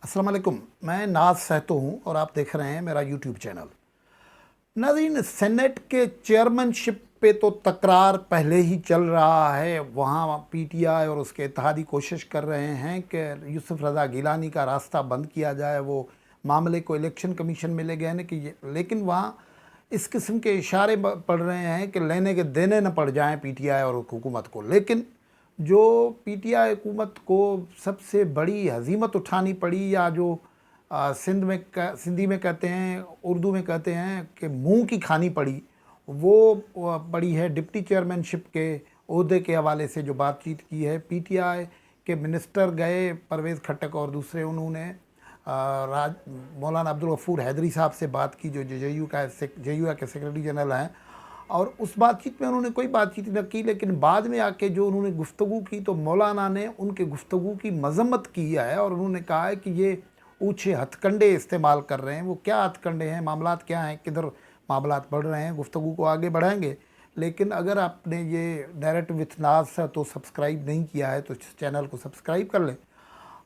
अस्सलाम वालेकुम। मैं नाज सहतो हूँ और आप देख रहे हैं मेरा यूट्यूब चैनल। नाज़रीन, सेनेट के चेयरमैनशिप पे तो तकरार पहले ही चल रहा है। वहाँ पीटीआई और उसके इत्तेहादी कोशिश कर रहे हैं कि यूसुफ रज़ा गिलानी का रास्ता बंद किया जाए, वो मामले को इलेक्शन कमीशन में ले गए हैं कि लेकिन वहाँ इस किस्म के इशारे पड़ रहे हैं कि लेने के देने न पड़ जाएं पीटीआई और हुकूमत को। लेकिन जो पीटीआई हुकूमत को सबसे बड़ी हजीमत उठानी पड़ी, या जो सिंधी में कहते हैं, उर्दू में कहते हैं कि मुंह की खानी पड़ी, वो पड़ी है डिप्टी चेयरमैनशिप के ओहदे के हवाले से जो बातचीत की है। पीटीआई के मिनिस्टर गए, परवेज़ खट्टक और दूसरे, उन्होंने मौलाना अब्दुल गफूर हैदरी साहब से बात की, जो जेयू के सेक्रेटरी जनरल हैं, और उस बातचीत में उन्होंने कोई बातचीत न की। लेकिन बाद में आके जो उन्होंने गुफ्तगू की, तो मौलाना ने उनके गुफ्तगू की मजम्मत की है और उन्होंने कहा है कि ये ऊँचे हथकंडे इस्तेमाल कर रहे हैं। वो क्या हथकंडे हैं, मामलात क्या हैं, किधर मामलात बढ़ रहे हैं, गुफ्तगू को आगे बढ़ाएंगे। लेकिन अगर आपने ये डायरेक्ट विथ नाज तो सब्सक्राइब नहीं किया है तो इस चैनल को सब्सक्राइब कर लें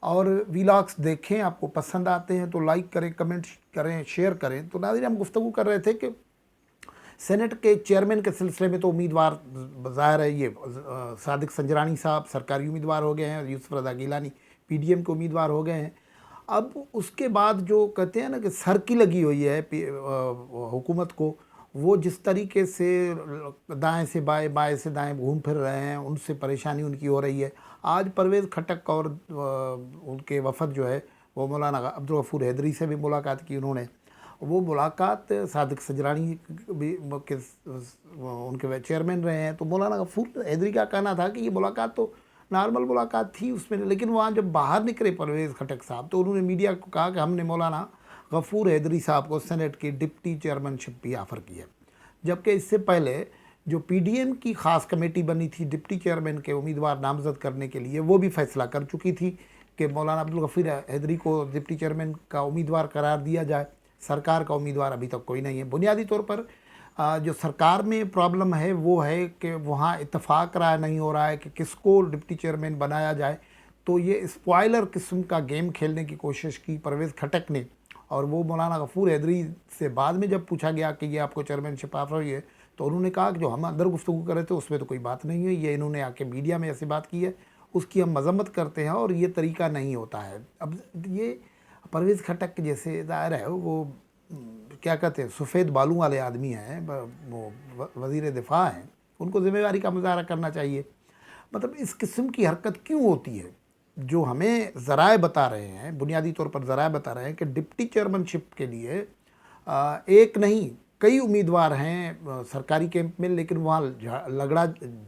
और वीलॉग्स देखें। आपको पसंद आते हैं तो लाइक करें, कमेंट करें, शेयर करें। तो नाज़रीन, हम गुफ्तगू कर रहे थे कि सेनेट के चेयरमैन के सिलसिले में तो उम्मीदवार ज़ाहिर है, ये सादिक संजरानी साहब सरकारी उम्मीदवार हो गए हैं, यूसुफ रज़ा गिलानी पीडीएम के उम्मीदवार हो गए हैं। अब उसके बाद जो कहते हैं ना कि सर की लगी हुई है हुकूमत को, वो जिस तरीके से दाएं से बाएं, बाएं से दाएं घूम फिर रहे हैं, उनसे परेशानी उनकी हो रही है। आज परवेज़ खट्टक और उनके वफद जो है वो मौलाना अब्दुल गफूर हैदरी से भी मुलाकात की उन्होंने। वो मुलाकात सादिक सजरानी भी के उनके चेयरमैन रहे हैं। तो मौलाना गफूर हैदरी का कहना था कि ये मुलाकात तो नॉर्मल मुलाकात थी उसमें, लेकिन वहाँ जब बाहर निकले परवेज़ खट्टक साहब तो उन्होंने मीडिया को कहा कि हमने मौलाना गफूर हैदरी साहब को सेनेट की डिप्टी चेयरमैनशिप भी ऑफ़र की है। जबकि इससे पहले जो पीडीएम की ख़ास कमेटी बनी थी डिप्टी चेयरमैन के उम्मीदवार नामज़द करने के लिए, वो भी फैसला कर चुकी थी कि मौलाना अब्दुल गफूर हैदरी को डिप्टी चेयरमैन का उम्मीदवार करार दिया जाए। सरकार का उम्मीदवार अभी तक कोई नहीं है। बुनियादी तौर पर जो सरकार में प्रॉब्लम है वो है कि वहाँ इत्तफाक राय नहीं हो रहा है कि किसको डिप्टी चेयरमैन बनाया जाए। तो ये स्पॉइलर किस्म का गेम खेलने की कोशिश की परवेज़ खट्टक ने, और वो मौलाना गफूर हैदरी से बाद में जब पूछा गया कि ये आपको चेयरमैनशिप ऑफर हुई है, तो उन्होंने कहा कि जो हम अंदर गुफ्तगू कर रहे थे उसमें तो कोई बात नहीं हुई, ये इन्होंने आके मीडिया में ऐसी बात की है, उसकी हम मजम्मत करते हैं और ये तरीका नहीं होता है। अब ये परवेज़ खट्टक जैसे ज़ाहिर है वो क्या कहते हैं, सफ़ेद बालों वाले आदमी हैं, वो वज़ीर दिफ़ा हैं, उनको ज़िम्मेदारी का मुज़ाहरा करना चाहिए। मतलब इस किस्म की हरकत क्यों होती है? जो हमें ज़राए बता रहे हैं, बुनियादी तौर पर ज़राए बता रहे हैं कि डिप्टी चेयरमैनशिप के लिए एक नहीं कई उम्मीदवार हैं सरकारी कैंप में, लेकिन वहाँ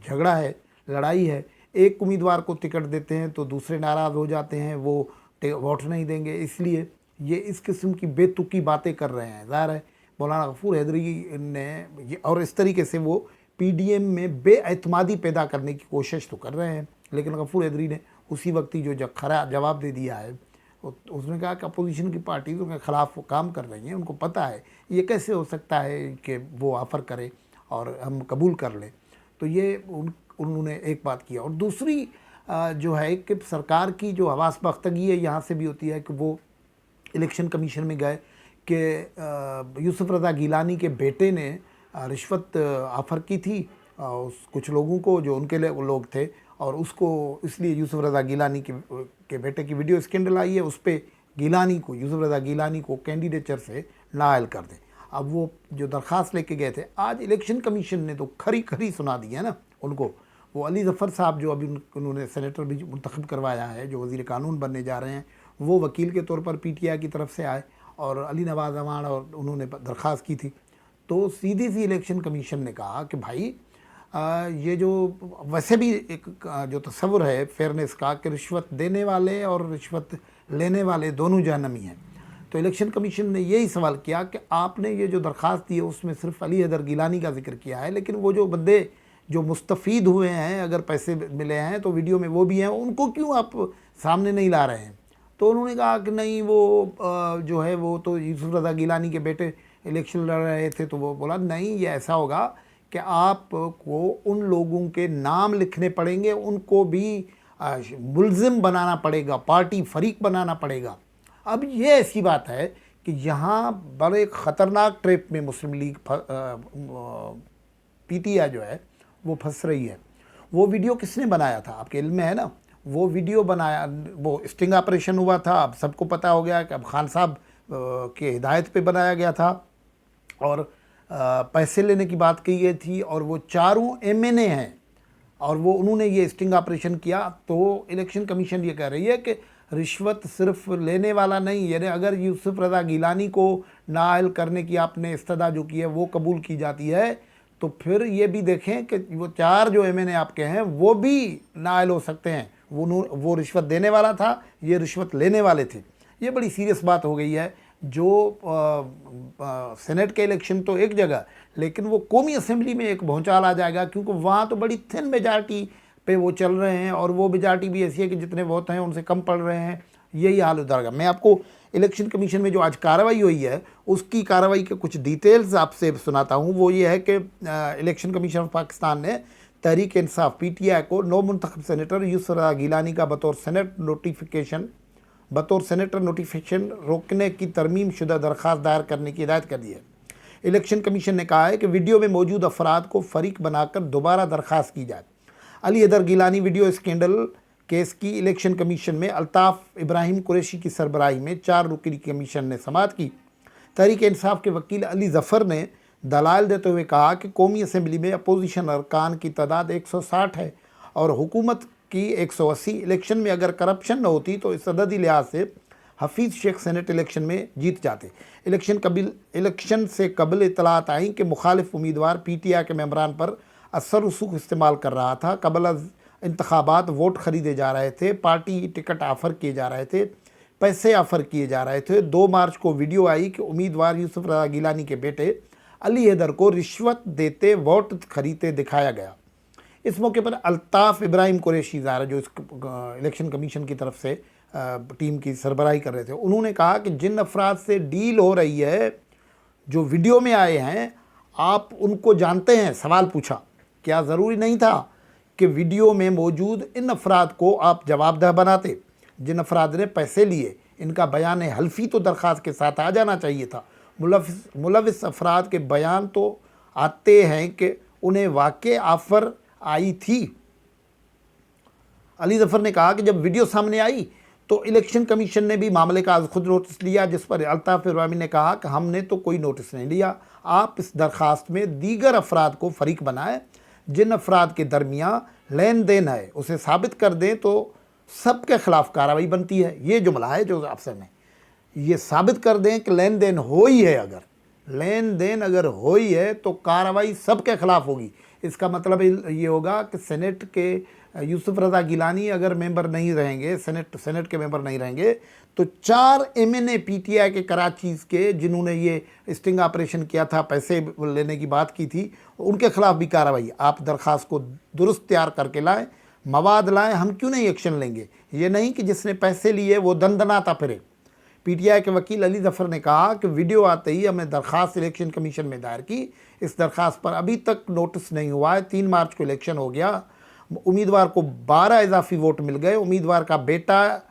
झगड़ा है, लड़ाई है। एक उम्मीदवार को टिकट देते हैं तो दूसरे नाराज़ हो जाते हैं, वो वोट नहीं देंगे, इसलिए ये इस किस्म की बेतुकी बातें कर रहे हैं। ज़ाहिर है मौलाना गफूर हैदरी ने ये, और इस तरीके से वो पीडीएम में बेएतमादी पैदा करने की कोशिश तो कर रहे हैं। लेकिन गफूर हैदरी ने उसी वक्त ही जो खरा जवाब दे दिया है, उसने कहा कि अपोजिशन की पार्टी के ख़िलाफ़ वो काम कर रही हैं, उनको पता है ये कैसे हो सकता है कि वो ऑफ़र करे और हम कबूल कर लें। तो ये उन्होंने एक बात किया। और दूसरी जो है कि सरकार की जो हवास बख्तगी है यहाँ से भी होती है कि वो इलेक्शन कमीशन में गए कि यूसुफ रज़ा गिलानी के बेटे ने रिश्वत ऑफ़र की थी कुछ लोगों को जो उनके लोग थे, और उसको इसलिए यूसुफ रज़ा गिलानी के बेटे की वीडियो स्कैंडल आई है, उस पर यूसुफ रज़ा गिलानी को कैंडिडेचर से नाअहल कर दें। अब वो जो दरख्वास्त लेके गए थे, आज इलेक्शन कमीशन ने तो खरी खरी सुना दी है ना उनको। वो अली ज़फ़र साहब जो अभी उन्होंने सेनेटर भी मुंतखब करवाया है, जो वज़ीर कानून बनने जा रहे हैं, वो वकील के तौर पर पीटीआई की तरफ से आए और अली नवाज़ अमान और उन्होंने दरख्वास्त की थी। तो सीधी सी इलेक्शन कमीशन ने कहा कि भाई ये जो वैसे भी एक जो तस्वुर है फेयरनेस का कि रिश्वत देने वाले और रिश्वत लेने वाले दोनों जहन्नमी हैं। तो इलेक्शन कमीशन ने यही सवाल किया कि आपने ये जो दरख्वास्त दी है उसमें सिर्फ अली हैदर गिलानी का जिक्र किया है, लेकिन वो जो बंदे जो मुस्तफ़ीद हुए हैं, अगर पैसे मिले हैं तो वीडियो में वो भी हैं, उनको क्यों आप सामने नहीं ला रहे हैं? तो उन्होंने कहा कि नहीं वो जो है वो तो यूसुफ रज़ा गिलानी के बेटे इलेक्शन लड़ रहे थे। तो वो बोला नहीं, ये ऐसा होगा कि आपको उन लोगों के नाम लिखने पड़ेंगे, उनको भी मुल्ज़िम बनाना पड़ेगा, पार्टी फरीक बनाना पड़ेगा। अब ये ऐसी बात है कि यहाँ बड़े ख़तरनाक ट्रैप में मुस्लिम लीग पीटीआई जो है वो फंस रही है। वो वीडियो किसने बनाया था आपके इल्म में है ना? वो वीडियो बनाया, वो स्टिंग ऑपरेशन हुआ था, अब सबको पता हो गया कि अब खान साहब के हिदायत पे बनाया गया था और पैसे लेने की बात कही गई थी और वो चारों एमएनए हैं और वो उन्होंने ये स्टिंग ऑपरेशन किया। तो इलेक्शन कमीशन ये कह रही है कि रिश्वत सिर्फ लेने वाला नहीं, यानी अगर यूसुफ रज़ा गिलानी को नाअहल करने की आपने इस्तदा जो की है वो कबूल की जाती है तो फिर ये भी देखें कि वो 4 जो एमएनए आपके हैं वो भी नाअहल हो सकते हैं। वो रिश्वत देने वाला था, ये रिश्वत लेने वाले थे। ये बड़ी सीरियस बात हो गई है। जो सेनेट के इलेक्शन तो एक जगह, लेकिन वो कौमी असेंबली में एक भौचाल आ जाएगा, क्योंकि वहाँ तो बड़ी थिन मेजॉरिटी पे वो चल रहे हैं और वो मेजॉरिटी भी ऐसी है कि जितने वोट हैं उनसे कम पड़ रहे हैं। यही हाल उधर। मैं आपको इलेक्शन कमीशन में जो आज कार्रवाई हुई है उसकी कार्रवाई के कुछ डिटेल्स आपसे सुनाता हूँ। वो ये है कि इलेक्शन कमीशन ऑफ पाकिस्तान ने तहरीक इंसाफ पीटीआई को नौ मुंतखब सेनेटर यूसुफ रज़ा गिलानी का बतौर सेनेटर नोटिफिकेशन रोकने की तरमीम शुदा दरख्वास्त दायर करने की हिदायत कर दी है। इलेक्शन कमीशन ने कहा है कि वीडियो में मौजूद अफराद को फरीक बनाकर दोबारा दरख्वास्त की जाए। Ali Haider Gilani video scandal case की इलेक्शन कमीशन में अल्ताफ़ इब्राहिम कुरैशी की सरबराही में 4 रुकनी कमीशन ने समाअत की। तहरीक इंसाफ के वकील अली ज़फ़र ने दलाल देते हुए कहा कि कौमी असम्बली में अपोजिशन अरकान की तादाद 160 है और हुकूमत की 180। इलेक्शन में अगर करप्शन न होती तो इस अददी लिहाज से हफीज़ शेख सेनेट इलेक्शन में जीत जाते। इलेक्शन से कबल इतलात आई कि मुखालिफ उम्मीदवार पीटीआई के मेंबरान पर असर रसूख इस्तेमाल कर रहा था। कबल इंतखाबात वोट ख़रीदे जा रहे थे, पार्टी टिकट ऑफ़र किए जा रहे थे, पैसे ऑफ़र किए जा रहे थे। 2 मार्च को वीडियो आई कि उम्मीदवार यूसुफ रज़ा गिलानी के बेटे अली हैदर को रिश्वत देते वोट खरीदते दिखाया गया। इस मौके पर अल्ताफ़ इब्राहिम कुरैशी ज़ारा जो इस इलेक्शन कमीशन की तरफ से टीम की सरबराही कर रहे थे, उन्होंने कहा कि जिन अफराद से डील हो रही है जो वीडियो में आए हैं आप उनको जानते हैं। सवाल पूछा, क्या ज़रूरी नहीं था कि वीडियो में मौजूद इन अफराद को आप जवाबदेह बनाते? जिन अफराद ने पैसे लिए इनका बयान हल्फी तो दरख्वास्त के साथ आ जाना चाहिए था। मुलविस अफराद के बयान तो आते हैं कि उन्हें वाक़ई ऑफ़र आई थी। अली ज़फ़र ने कहा कि जब वीडियो सामने आई तो इलेक्शन कमीशन ने भी मामले का आज खुद नोटिस लिया, जिस पर अल्ताफ़ इब्राहिम ने कहा कि हमने तो कोई नोटिस नहीं लिया। आप इस दरख्वास्त में दीगर अफराद को फरीक बनाएं। जिन अफराद के दरमियान लेन देन है उसे साबित कर दें तो सबके ख़िलाफ़ कार्रवाई बनती है। ये जुमला है जो अफसर ने, ये साबित कर दें कि लेन देन हो ही है। अगर लेन देन अगर हो ही है तो कार्रवाई सबके ख़िलाफ़ होगी। इसका मतलब ये होगा कि सेनेट के यूसुफ रज़ा गिलानी अगर मेंबर नहीं रहेंगे, सेनेट के मेंबर नहीं रहेंगे, तो 4 एमएनए पीटीआई के कराची के जिन्होंने ये स्टिंग ऑपरेशन किया था, पैसे लेने की बात की थी, उनके ख़िलाफ़ भी कार्रवाई। आप दरख्वास्त को दुरुस्त तैयार करके लाएं, मवाद लाएं, हम क्यों नहीं एक्शन लेंगे। ये नहीं कि जिसने पैसे लिए वो दंदनाता फिरे। पीटीआई के वकील अली ज़फ़र ने कहा कि वीडियो आते ही हमने दरख्वास्त इलेक्शन कमीशन में दायर की। इस दरख्वास्त पर अभी तक नोटिस नहीं हुआ है। 3 मार्च को इलेक्शन हो गया, उम्मीदवार को 12 इजाफी वोट मिल गए। उम्मीदवार का बेटा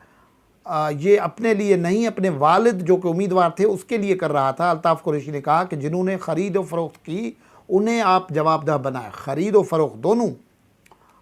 ये अपने लिए नहीं, अपने वालिद जो कि उम्मीदवार थे उसके लिए कर रहा था। अल्ताफ़ कुरैशी ने कहा कि जिन्होंने ख़रीद व फ़रोख्त की उन्हें आप जवाबदेह बनाएं, ख़रीद व फ़रोख्त दोनों।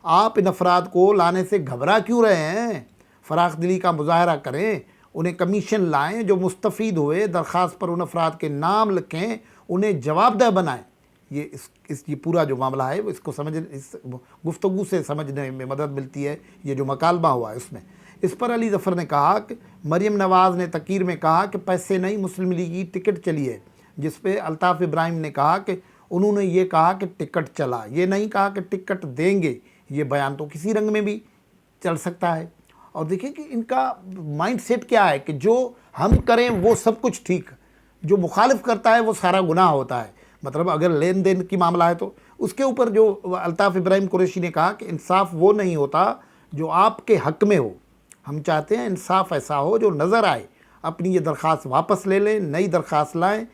आप इन अफराद को लाने से घबरा क्यों रहे हैं? फ़राख दिली का मुजाहरा करें, उन्हें कमीशन लाएं जो मुस्तफ़ीद हुए, दरख्वास्त पर उन अफराद के नाम लिखें, उन्हें जवाबदेह बनाएं। ये पूरा जो मामला है इसको इस गुफ्तगू से समझने में मदद मिलती है। ये जो मकालमा हुआ है उसमें, इस पर अली ज़फ़र ने कहा कि मरियम नवाज़ ने तकीर में कहा कि पैसे नहीं, मुस्लिम लीग की टिकट चली है, जिस पे अल्ताफ़ इब्राहिम ने कहा कि उन्होंने ये कहा कि टिकट चला, ये नहीं कहा कि टिकट देंगे। ये बयान तो किसी रंग में भी चल सकता है। और देखिए कि इनका माइंड सेट क्या है कि जो हम करें वो सब कुछ ठीक, जो मुखालिफ करता है वो सारा गुनाह होता है। मतलब अगर लेन देन की मामला है तो उसके ऊपर जो अल्ताफ़ इब्राहिम कुरैशी ने कहा कि इंसाफ वो नहीं होता जो आपके हक़ में हो। हम चाहते हैं इंसाफ ऐसा हो जो नज़र आए। अपनी ये दरख्वास्त वापस ले लें, नई दरख्वास्त लाएँ,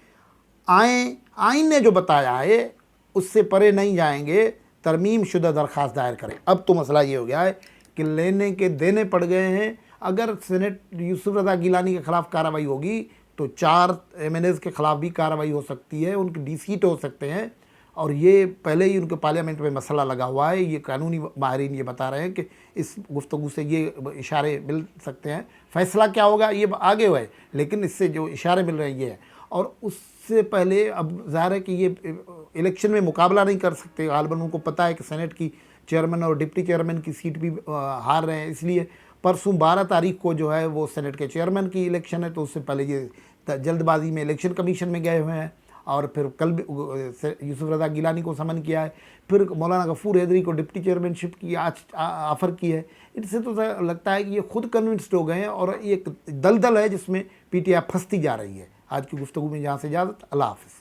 आइन ने जो बताया है उससे परे नहीं जाएंगे, तरमीम शुदा दरख्वास्त दायर करें। अब तो मसला ये हो गया है कि लेने के देने पड़ गए हैं। अगर सेनेट यूसुफ रज़ा गिलानी के ख़िलाफ़ कार्रवाई होगी तो 4 MNAs के ख़िलाफ़ भी कार्रवाई हो सकती है, उनके डिसीट हो सकते हैं। और ये पहले ही उनके पार्लियामेंट में मसला लगा हुआ है। ये कानूनी माहिरीन ये बता रहे हैं कि इस गुफ्तगू से ये इशारे मिल सकते हैं। फ़ैसला क्या होगा ये आगे हुआ है, लेकिन इससे जो इशारे मिल रहे हैं ये है। और उससे पहले अब ज़ाहिर है कि ये इलेक्शन में मुकाबला नहीं कर सकते। गालिबन उनको पता है कि सेनेट की चेयरमैन और डिप्टी चेयरमैन की सीट भी हार रहे हैं, इसलिए परसों 12 तारीख को जो है वो सेनेट के चेयरमैन की इलेक्शन है। तो उससे पहले ये जल्दबाजी में इलेक्शन कमीशन में गए हुए हैं। और फिर कल भी यूसुफ रज़ा गिलानी को समन किया है, फिर मौलाना गफूर हैदरी को डिप्टी चेयरमैनशिप की आज ऑफ़र की है। इससे तो लगता है कि ये खुद कन्विंस्ड हो गए हैं और एक दलदल है जिसमें PTI फंसती जा रही है। आज की गुफ्तगू में जहाँ से इजाज़त, अल्लाह हाफ़िज़।